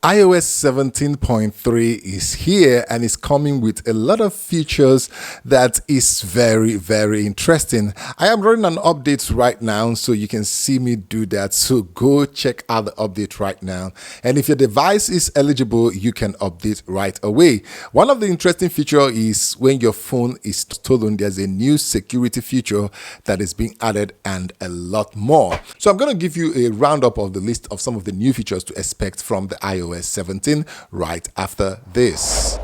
iOS 17.3 is here and is coming with a lot of features that is very, very interesting. I am running an update right now, so you can see me do that. So go check out the update right now. And if your device is eligible, you can update right away. One of the interesting features is when your phone is stolen, there's a new security feature that is being added and a lot more. So I'm going to give you a roundup of the list of some of the new features to expect from the iOS 17 right after this.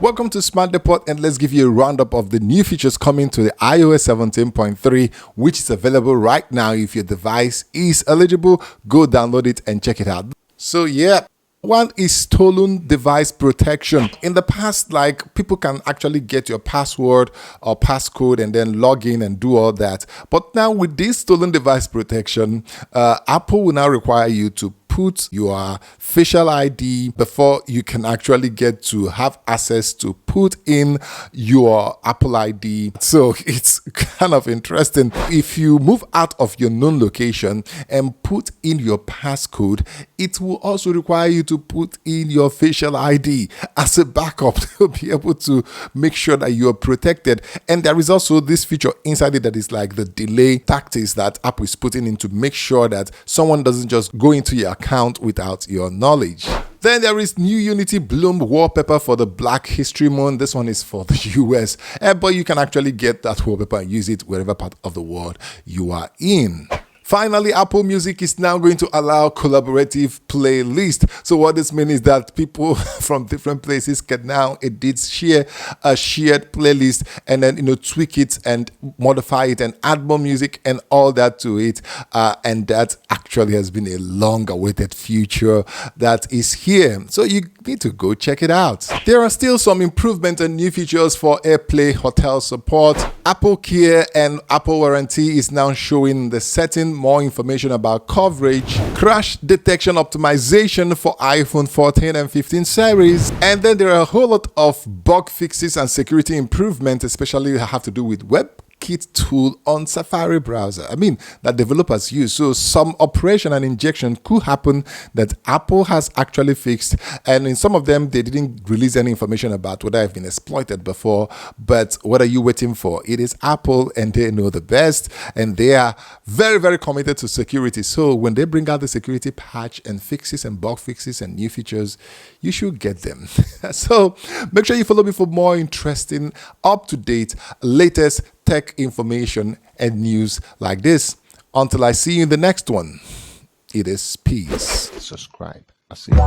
Welcome to Smart Depot, and let's give you a roundup of the new features coming to the iOS 17.3, which is available right now. If your device is eligible, go download it and check it out. So yeah, one is stolen device protection. In the past, people can actually get your password or passcode and then log in and do all that. But now with this stolen device protection, Apple will now require you to put your facial ID before you can actually get to have access to put in your Apple ID. So it's kind of interesting. If you move out of your known location and put in your passcode, it will also require you to put in your facial ID as a backup to be able to make sure that you are protected. And there is also this feature inside it that is like the delay tactics that Apple is putting in to make sure that someone doesn't just go into your account without your knowledge. Then there is new Unity Bloom wallpaper for the Black History Month. This one is for the US, but you can actually get that wallpaper and use it wherever part of the world you are in. Finally, Apple Music is now going to allow collaborative playlist. So what this means is that people from different places can now share a shared playlist and then tweak it and modify it and add more music and all that to it. And that actually has been a long-awaited feature that is here. So you need to go check it out. There are still some improvements and new features for AirPlay hotel support. Apple Care and Apple Warranty is now showing the setting, more information about coverage, crash detection optimization for iPhone 14 and 15 series, and then there are a whole lot of bug fixes and security improvements, especially that have to do with WebKit tool on Safari browser. That developers use. So some operation and injection could happen that Apple has actually fixed, and in some of them they didn't release any information about whether I've been exploited before. But what are you waiting for? It is Apple and they know the best, and they are very, very committed to security. So when they bring out the security patch and fixes and bug fixes and new features, you should get them. So make sure you follow me for more interesting, up-to-date, latest tech information and news like this. Until I see you in the next one, it is peace. Subscribe. I'll see you.